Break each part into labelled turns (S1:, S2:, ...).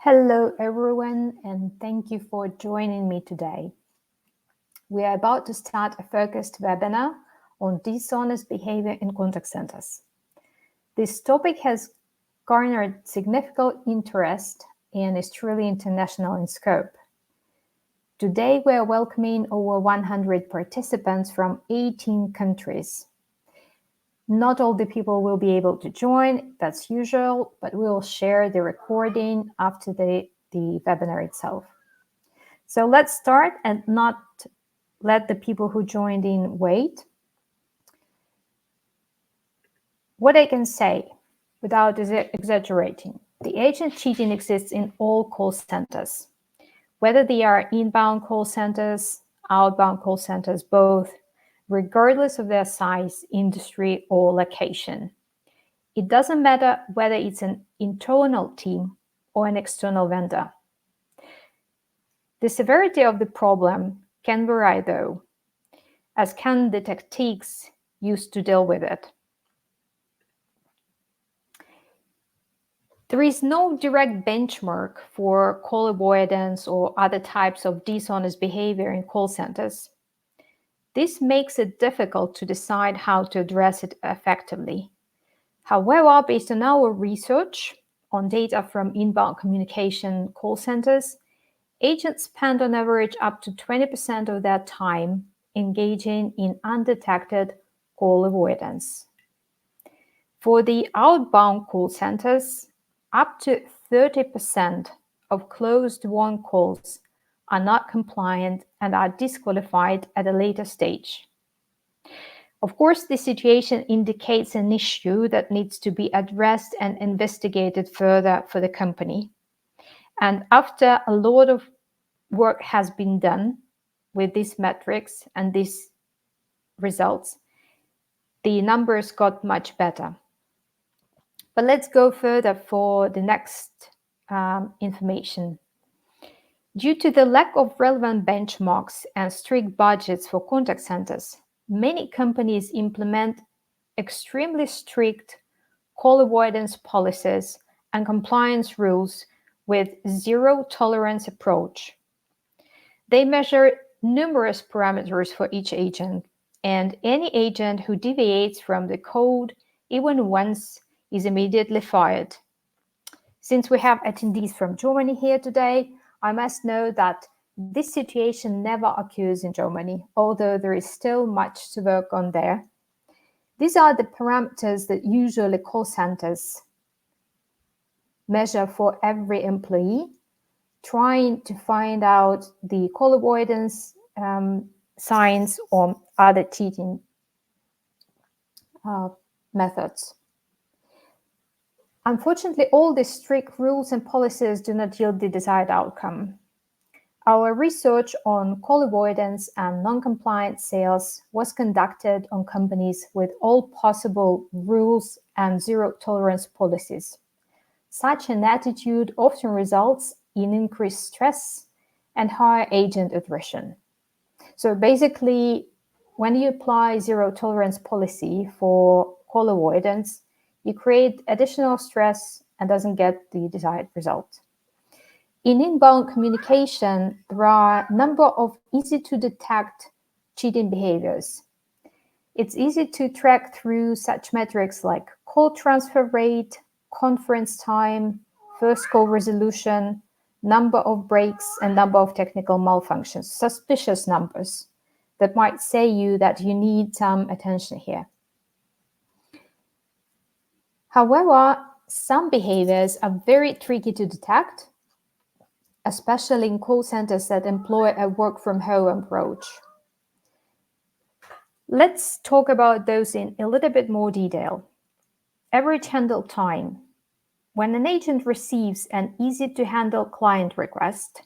S1: Hello, everyone, and thank you for joining me today. We are about to start a focused webinar on dishonest behavior in contact centers. This topic has garnered significant interest and is truly international in scope. Today, we are welcoming over 100 participants from 18 countries. Not all the people will be able to join, that's usual, but we will share the recording after the webinar itself. So let's start and not let the people who joined in wait. What I can say, without exaggerating, the agent cheating exists in all call centers, whether they are inbound call centers, outbound call centers, both, regardless of their size, industry, or location. It doesn't matter whether it's an internal team or an external vendor. The severity of the problem can vary, though, as can the tactics used to deal with it. There is no direct benchmark for call avoidance or other types of dishonest behavior in call centers. This makes it difficult to decide how to address it effectively. However, based on our research on data from inbound communication call centers, agents spend on average up to 20% of their time engaging in undetected call avoidance. For the outbound call centers, up to 30% of closed-won calls are not compliant and are disqualified at a later stage. Of course, this situation indicates an issue that needs to be addressed and investigated further for the company. And after a lot of work has been done with these metrics and these results, the numbers got much better. But let's go further for the next information. Due to the lack of relevant benchmarks and strict budgets for contact centers, many companies implement extremely strict call avoidance policies and compliance rules with zero tolerance approach. They measure numerous parameters for each agent, and any agent who deviates from the code even once is immediately fired. Since we have attendees from Germany here today, I must know that this situation never occurs in Germany, although there is still much to work on there. These are the parameters that usually call centers measure for every employee, trying to find out the call avoidance signs or other cheating methods. Unfortunately, all these strict rules and policies do not yield the desired outcome. Our research on call avoidance and non-compliant sales was conducted on companies with all possible rules and zero tolerance policies. Such an attitude often results in increased stress and higher agent attrition. So basically, when you apply zero tolerance policy for call avoidance, you create additional stress and doesn't get the desired result. In inbound communication, there are a number of easy-to-detect cheating behaviors. It's easy to track through such metrics like call transfer rate, conference time, first call resolution, number of breaks, and number of technical malfunctions, suspicious numbers that might say you that you need some attention here. However, some behaviors are very tricky to detect, especially in call centers that employ a work-from-home approach. Let's talk about those in a little bit more detail. Average handle time. When an agent receives an easy-to-handle client request,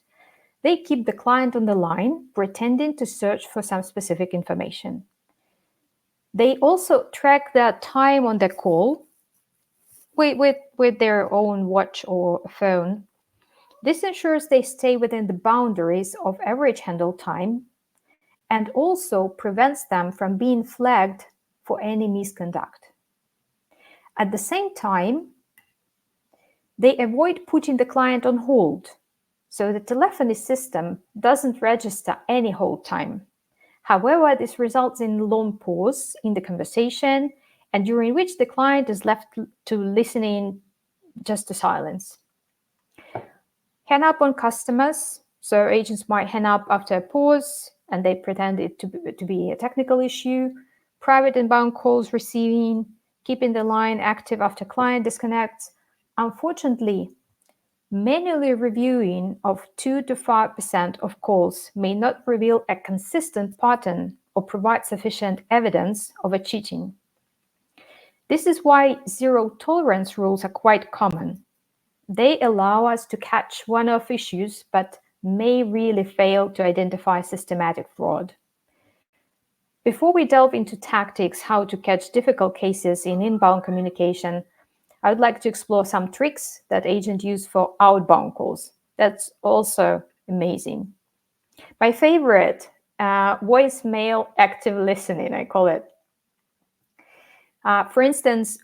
S1: they keep the client on the line, pretending to search for some specific information. They also track their time on the call with their own watch or phone. This ensures they stay within the boundaries of average handle time and also prevents them from being flagged for any misconduct. At the same time, They avoid putting the client on hold, so the telephony system doesn't register any hold time. However, this results in long pause in the conversation and during which the client is left to listening just to silence. Hang up on customers. So agents might hang up after a pause and they pretend it to be a technical issue. Private inbound calls receiving, keeping the line active after client disconnects. Unfortunately, manually reviewing of 2 to 5% of calls may not reveal a consistent pattern or provide sufficient evidence of a cheating. This is why zero tolerance rules are quite common. They allow us to catch one-off issues, but may really fail to identify systematic fraud. Before we delve into tactics how to catch difficult cases in inbound communication, I would like to explore some tricks that agents use for outbound calls. That's also amazing. My favorite, voicemail active listening, I call it. For instance,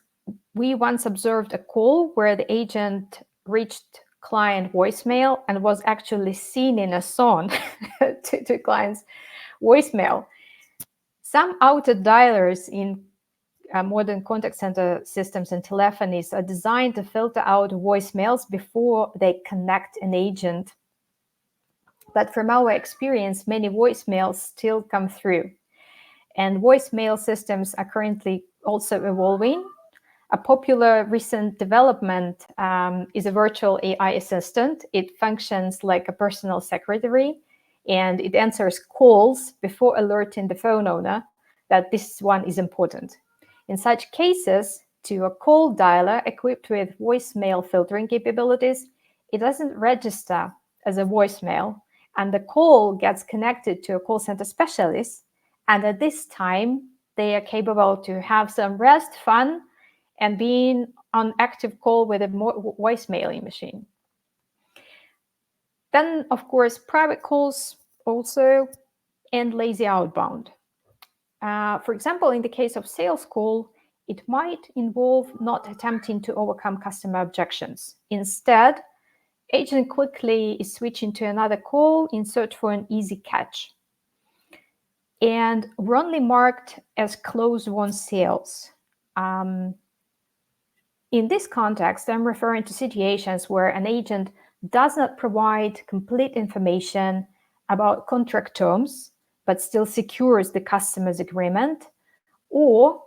S1: we once observed a call where the agent reached client voicemail and was actually singing a song to client's voicemail. Some auto dialers in modern contact center systems and telephonies are designed to filter out voicemails before they connect an agent. But from our experience, many voicemails still come through. And voicemail systems are currently also evolving. A popular recent development is a virtual AI assistant. It functions like a personal secretary, and it answers calls before alerting the phone owner that this one is important. In such cases, to a call dialer equipped with voicemail filtering capabilities, it doesn't register as a voicemail, and the call gets connected to a call center specialist, and at this time, they are capable to have some rest, fun, and being on active call with a voicemailing machine. Then, of course, private calls also, and lazy outbound. For example, in the case of sales call, it might involve not attempting to overcome customer objections. Instead, agent quickly is switching to another call in search for an easy catch. And wrongly marked as close-won sales. In this context, I'm referring to situations where an agent does not provide complete information about contract terms, but still secures the customer's agreement, or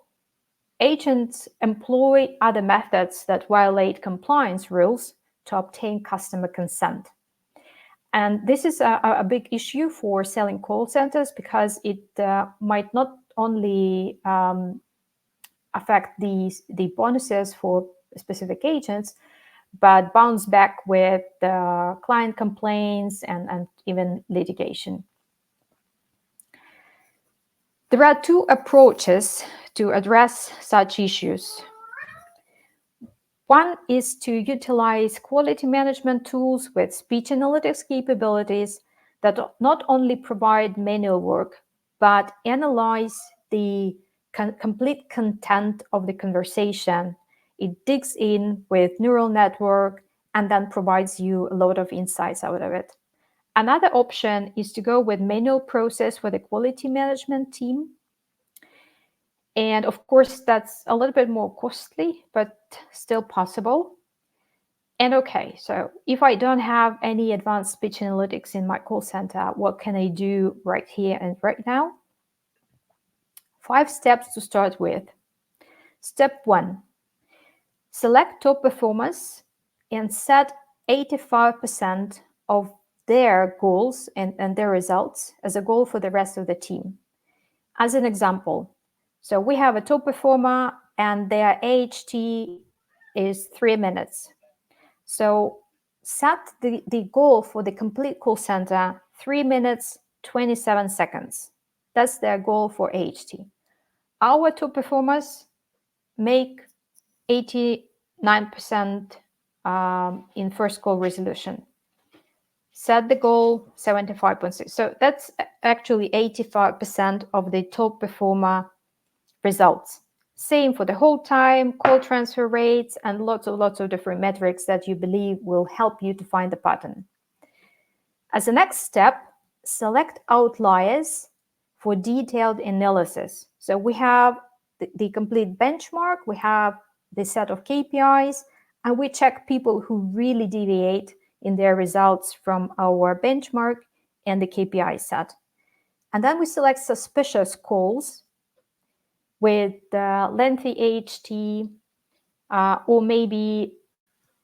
S1: agents employ other methods that violate compliance rules to obtain customer consent. And this is a big issue for selling call centers because it might not only affect the bonuses for specific agents, but bounce back with client complaints and even litigation. There are two approaches to address such issues. One is to utilize quality management tools with speech analytics capabilities that not only provide manual work, but analyze the complete content of the conversation. It digs in with neural network and then provides you a lot of insights out of it. Another option is to go with manual process for the quality management team. And of course, that's a little bit more costly, but still possible. And okay, so if I don't have any advanced speech analytics in my call center, what can I do right here and right now? 5 steps to start with. Step 1, select top performers and set 85% of their goals and their results as a goal for the rest of the team. As an example, so we have a top performer and their AHT is 3 minutes. So set the goal for the complete call center, 3 minutes, 27 seconds. That's their goal for AHT. Our top performers make 89% in first call resolution. Set the goal 75.6. So that's actually 85% of the top performer results. Same for the hold time, call transfer rates, and lots of different metrics that you believe will help you to find the pattern. As a next step, select outliers for detailed analysis. So we have the complete benchmark, we have the set of KPIs, and we check people who really deviate in their results from our benchmark and the KPI set. And then we select suspicious calls with lengthy HT, or maybe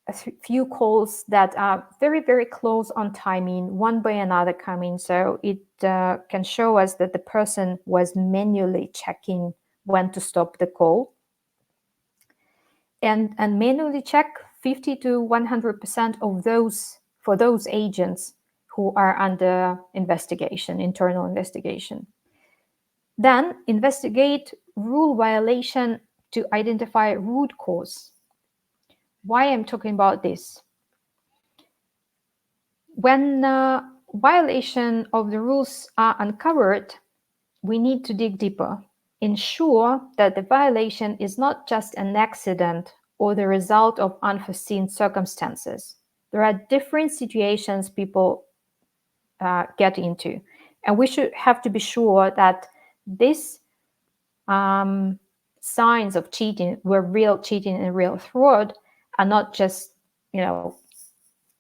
S1: a few calls that are very close on timing, one by another coming. So it can show us that the person was manually checking when to stop the call. And manually check 50 to 100% of those for those agents who are under investigation, internal investigation. Then investigate rule violation to identify root cause. Why I'm talking about this? When violation of the rules are uncovered, we need to dig deeper. Ensure that the violation is not just an accident or the result of unforeseen circumstances. There are different situations people get into, and we should have to be sure that these signs of cheating, were real cheating and real fraud, are not just,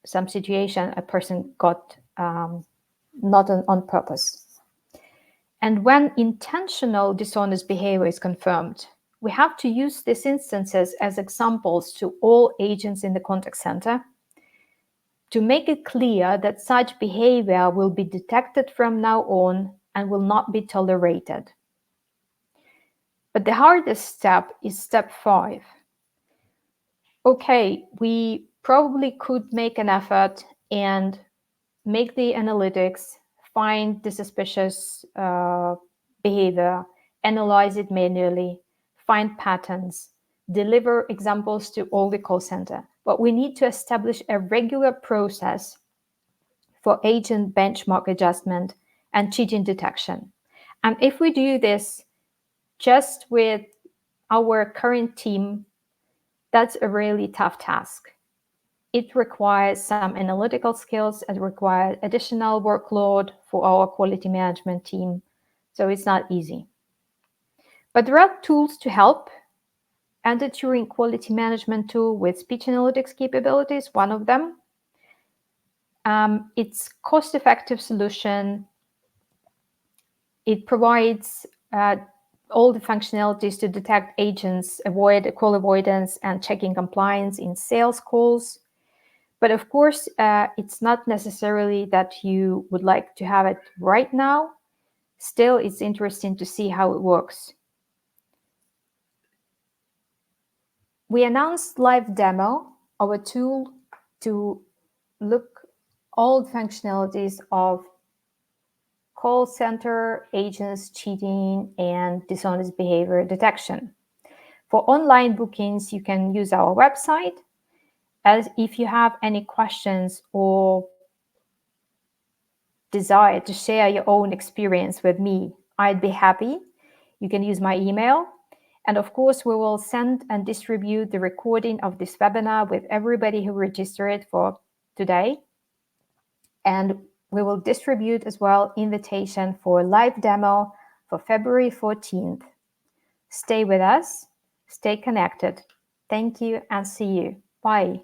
S1: some situation a person got not on purpose. And when intentional dishonest behavior is confirmed, we have to use these instances as examples to all agents in the contact center to make it clear that such behavior will be detected from now on and will not be tolerated. But the hardest step is step 5. Okay, we probably could make an effort and make the analytics, find the suspicious behavior, analyze it manually, find patterns, deliver examples to all the call center. But we need to establish a regular process for agent benchmark adjustment and cheating detection. And if we do this just with our current team, that's a really tough task. It requires some analytical skills, it requires additional workload for our quality management team, so it's not easy. But there are tools to help, and the Turing quality management tool with speech analytics capabilities, one of them. It's cost-effective solution. It provides all the functionalities to detect agents, avoid call avoidance, and checking compliance in sales calls. But of course, it's not necessarily that you would like to have it right now. Still, it's interesting to see how it works. We announced live demo of a tool to look all the functionalities of call center agents cheating and dishonest behavior detection. For online bookings, you can use our website. As if you have any questions or desire to share your own experience with me, I'd be happy. You can use my email. And of course, we will send and distribute the recording of this webinar with everybody who registered for today. And we will distribute as well invitation for live demo for February 14th. Stay with us, stay connected. Thank you and see you. Bye.